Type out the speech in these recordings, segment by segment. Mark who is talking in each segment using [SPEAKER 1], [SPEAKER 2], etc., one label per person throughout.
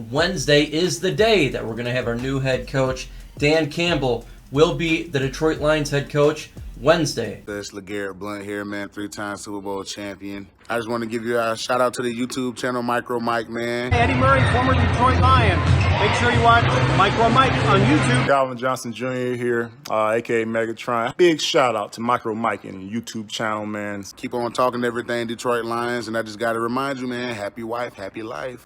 [SPEAKER 1] Wednesday is the day that we're going to have our new head coach. Dan Campbell will be the Detroit Lions head coach Wednesday.
[SPEAKER 2] It's LeGarrette Blount here, man, 3-time Super Bowl champion. I just want to give you a shout out to the YouTube channel, MicroMike, man.
[SPEAKER 3] Eddie Murray, former Detroit Lion. Make sure you watch MicroMike on YouTube.
[SPEAKER 4] Calvin Johnson Jr. here, a.k.a. Megatron. Big shout out to MicroMike and YouTube channel, man.
[SPEAKER 2] Keep on talking everything Detroit Lions, and I just got to remind you, man, happy wife, happy life.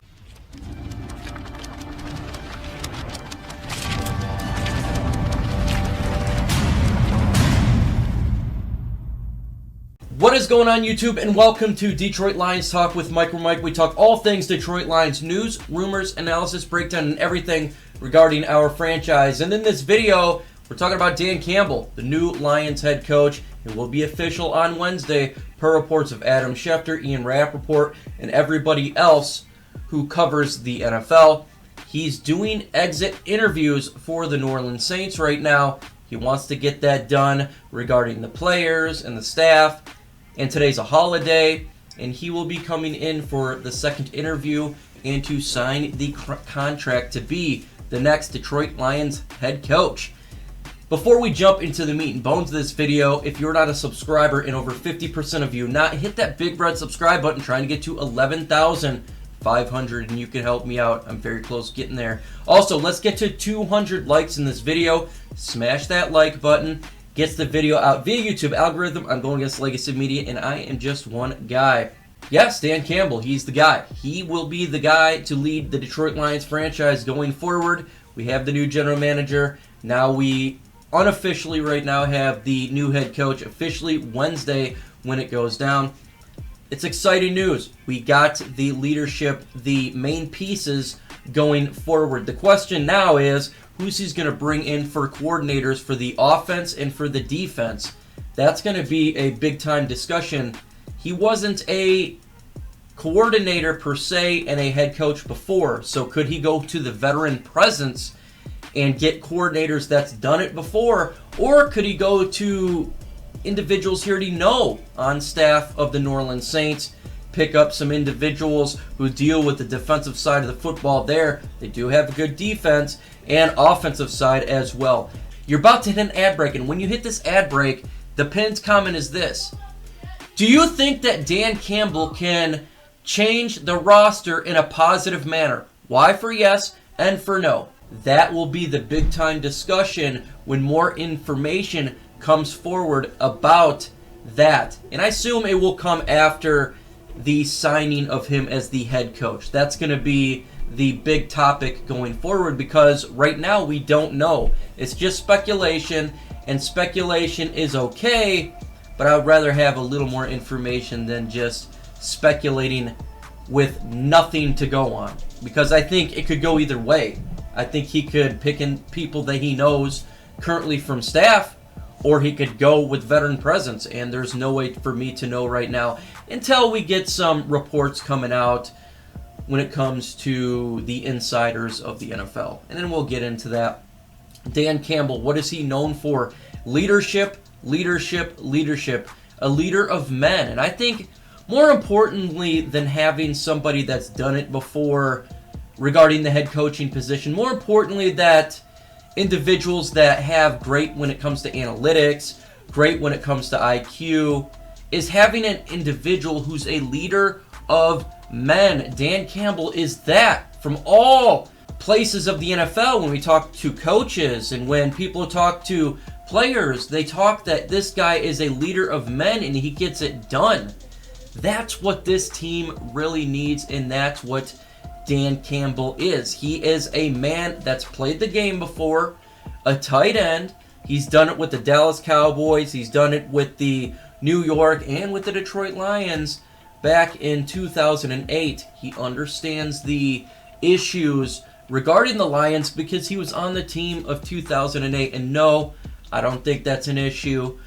[SPEAKER 1] What is going on, YouTube, and welcome to Detroit Lions Talk with MicroMike. We talk all things Detroit Lions news, rumors, analysis, breakdown, and everything regarding our franchise. And in this video, we're talking about Dan Campbell, the new Lions head coach. It will be official on Wednesday, per reports of Adam Schefter, Ian Rapoport, and everybody else who covers the NFL. He's doing exit interviews for the New Orleans Saints right now. He wants to get that done regarding the players and the staff. And today's a holiday, and he will be coming in for the second interview and to sign the contract to be the next Detroit Lions head coach. Before we jump into the meat and bones of this video, if you're not a subscriber, and over 50% of you not, hit that big red subscribe button, trying to get to 11,500, and you can help me out. I'm very close to getting there. Also, let's get to 200 likes in this video. Smash that like button. Gets the video out via YouTube algorithm. I'm going against Legacy Media, and I am just one guy. Yes, Dan Campbell, he's the guy. He will be the guy to lead the Detroit Lions franchise going forward. We have the new general manager. Now we unofficially right now have the new head coach officially Wednesday when it goes down. It's exciting news. We got the leadership, the main pieces going forward. The question now is, who's he's going to bring in for coordinators for the offense and for the defense? That's going to be a big-time discussion. He wasn't a coordinator per se and a head coach before, so could he go to the veteran presence and get coordinators that's done it before, or could he go to individuals he already know on staff of the New Orleans Saints, pick up some individuals who deal with the defensive side of the football there? They do have a good defense and offensive side as well. You're about to hit an ad break, and when you hit this ad break, the pinned comment is this: do you think that Dan Campbell can change the roster in a positive manner? Y for yes and for no. That will be the big time discussion when more information comes forward about that. And I assume it will come after the signing of him as the head coach. That's going to be the big topic going forward, because right now we don't know. It's just speculation, and speculation is okay, but I would rather have a little more information than just speculating with nothing to go on, because I think it could go either way. I think he could pick in people that he knows currently from staff, or he could go with veteran presence, and there's no way for me to know right now until we get some reports coming out when it comes to the insiders of the NFL. And then we'll get into that. Dan Campbell, what is he known for? Leadership, leadership, leadership. A leader of men. And I think more importantly than having somebody that's done it before regarding the head coaching position, more importantly that individuals that have great when it comes to analytics, great when it comes to IQ, is having an individual who's a leader of men. Dan Campbell is that from all places of the NFL. When we talk to coaches and when people talk to players, they talk that this guy is a leader of men and he gets it done. That's what this team really needs, and that's what Dan Campbell is. He is a man that's played the game before, a tight end. He's done it with the Dallas Cowboys. He's done it with the New York and with the Detroit Lions back in 2008. He understands the issues regarding the Lions because he was on the team of 2008. And no, I don't think that's an issue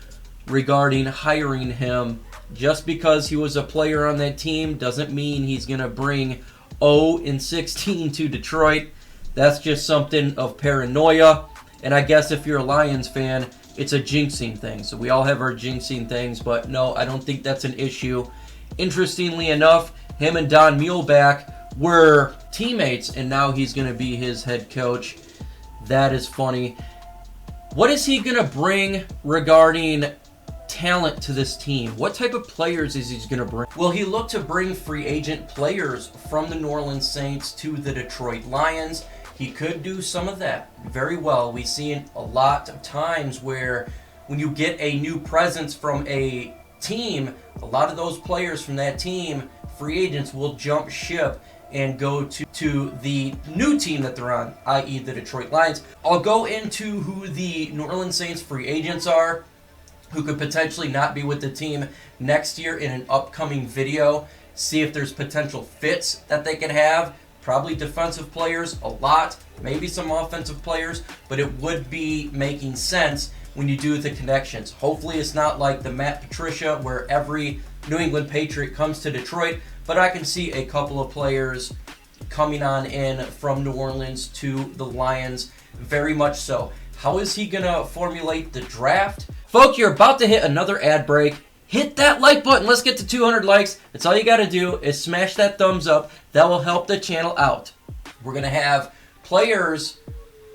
[SPEAKER 1] regarding hiring him. Just because he was a player on that team doesn't mean he's going to bring 0-16 to Detroit. That's just something of paranoia. And I guess if you're a Lions fan, it's a jinxing thing. So we all have our jinxing things, but no, I don't think that's an issue. Interestingly enough, him and Don Muhlbach were teammates, and now he's going to be his head coach. That is funny. What is he going to bring regarding talent to this team? What type of players is he going to bring? Will he look to bring free agent players from the New Orleans Saints to the Detroit Lions? He could do some of that very well. We've seen a lot of times where when you get a new presence from a team, a lot of those players from that team, free agents, will jump ship and go to the new team that they're on, i.e. the Detroit Lions. I'll go into who the New Orleans Saints free agents are, who could potentially not be with the team next year in an upcoming video. See if there's potential fits that they could have. Probably defensive players, a lot, maybe some offensive players, but it would be making sense when you do the connections. Hopefully it's not like the Matt Patricia where every New England Patriot comes to Detroit, but I can see a couple of players coming on in from New Orleans to the Lions, very much so. How is he going to formulate the draft? Folks, you're about to hit another ad break. Hit that like button. Let's get to 200 likes. That's all you got to do is smash that thumbs up. That will help the channel out. We're going to have players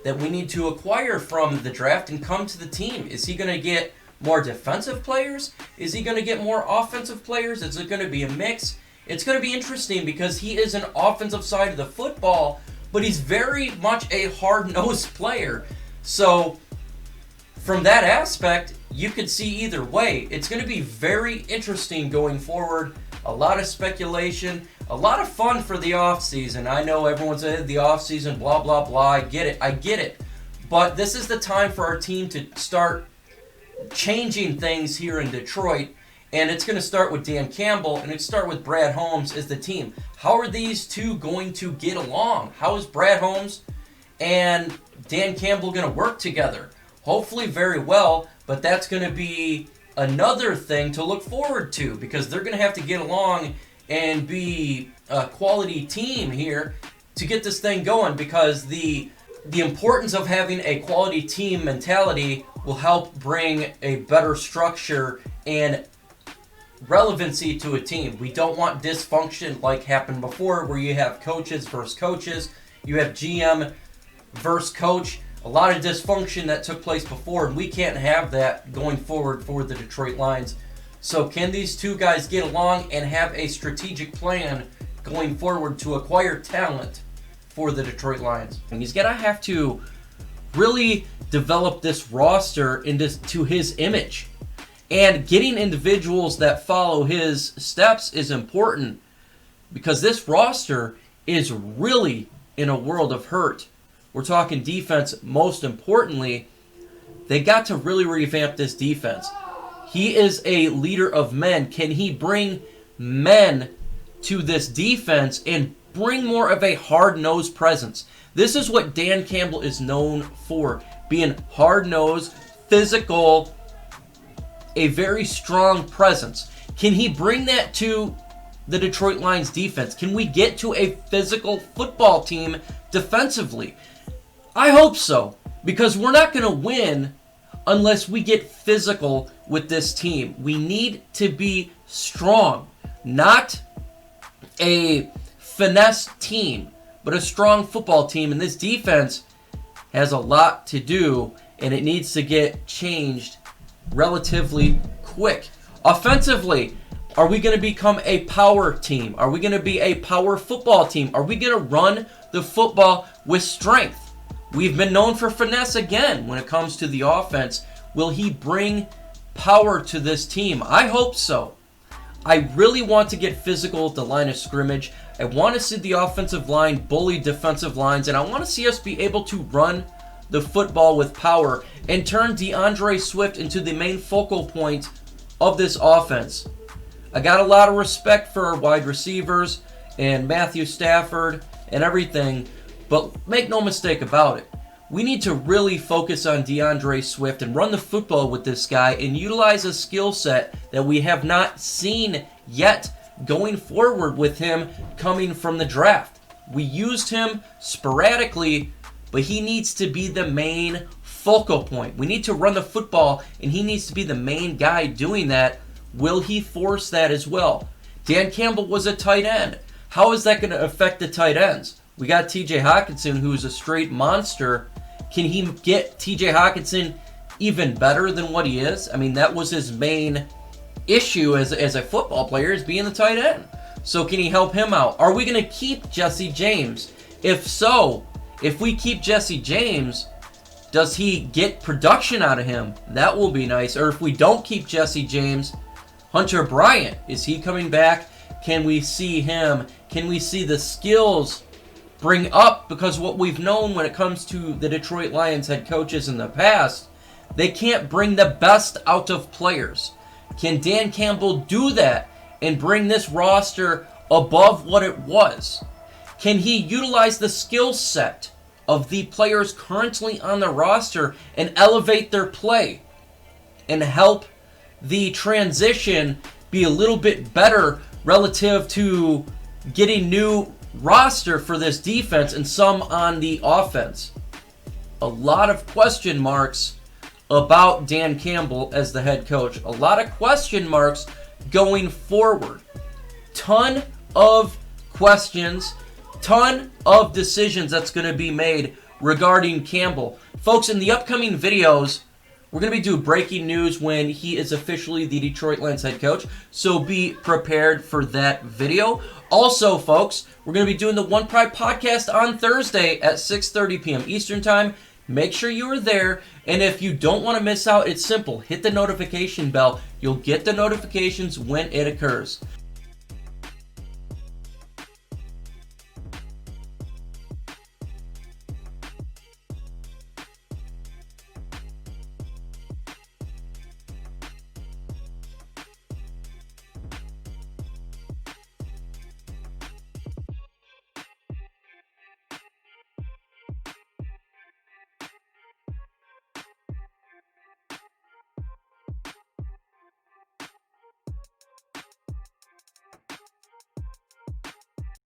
[SPEAKER 1] that we need to acquire from the draft and come to the team. Is he going to get more defensive players? Is he going to get more offensive players? Is it going to be a mix? It's going to be interesting because he is an offensive side of the football, but he's very much a hard-nosed player. So from that aspect, you could see either way. It's going to be very interesting going forward. A lot of speculation, a lot of fun for the offseason. I know everyone's at the offseason, blah, blah, blah. I get it. But this is the time for our team to start changing things here in Detroit. And it's going to start with Dan Campbell, and it's start with Brad Holmes as the team. How are these two going to get along? How is Brad Holmes and Dan Campbell going to work together? Hopefully very well, but that's going to be another thing to look forward to because they're going to have to get along and be a quality team here to get this thing going, because the importance of having a quality team mentality will help bring a better structure and relevancy to a team. We don't want dysfunction like happened before where you have coaches versus coaches, you have GM versus coach. A lot of dysfunction that took place before, and we can't have that going forward for the Detroit Lions. So can these two guys get along and have a strategic plan going forward to acquire talent for the Detroit Lions? And he's going to have to really develop this roster into his image. And getting individuals that follow his steps is important because this roster is really in a world of hurt. We're talking defense. Most importantly, they got to really revamp this defense. He is a leader of men. Can he bring men to this defense and bring more of a hard-nosed presence? This is what Dan Campbell is known for, being hard-nosed, physical, a very strong presence. Can he bring that to the Detroit Lions defense? Can we get to a physical football team defensively? I hope so, because we're not going to win unless we get physical with this team. We need to be strong, not a finesse team, but a strong football team. And this defense has a lot to do, and it needs to get changed relatively quick. Offensively, are we going to become a power team? Are we going to be a power football team? Are we going to run the football with strength? We've been known for finesse again when it comes to the offense. Will he bring power to this team? I hope so. I really want to get physical at the line of scrimmage. I want to see the offensive line bully defensive lines, and I want to see us be able to run the football with power and turn DeAndre Swift into the main focal point of this offense. I got a lot of respect for our wide receivers and Matthew Stafford and everything, but make no mistake about it. We need to really focus on DeAndre Swift and run the football with this guy and utilize a skill set that we have not seen yet going forward with him coming from the draft. We used him sporadically, but he needs to be the main focal point. We need to run the football, and he needs to be the main guy doing that. Will he force that as well? Dan Campbell was a tight end. How is that going to affect the tight ends? We got TJ Hawkinson, who's a straight monster. Can he get TJ Hawkinson even better than what he is? I mean, that was his main issue as a football player, is being the tight end. So can he help him out? Are we going to keep Jesse James? If so, if we keep Jesse James, does he get production out of him? That will be nice. Or if we don't keep Jesse James, Hunter Bryant, is he coming back? Can we see him? Can we see the skills bring up? Because what we've known when it comes to the Detroit Lions head coaches in the past, they can't bring the best out of players. Can Dan Campbell do that and bring this roster above what it was? Can he utilize the skill set of the players currently on the roster and elevate their play and help the transition be a little bit better relative to getting new roster for this defense and some on the offense? A lot of question marks about Dan Campbell as the head coach. A lot of question marks going forward. Ton of questions, ton of decisions that's going to be made regarding Campbell. Folks, in the upcoming videos, we're going to be doing breaking news when he is officially the Detroit Lions head coach, so be prepared for that video. Also, folks, we're going to be doing the One Pride podcast on Thursday at 6:30 p.m. Eastern Time. Make sure you are there, and if you don't want to miss out, it's simple. Hit the notification bell. You'll get the notifications when it occurs.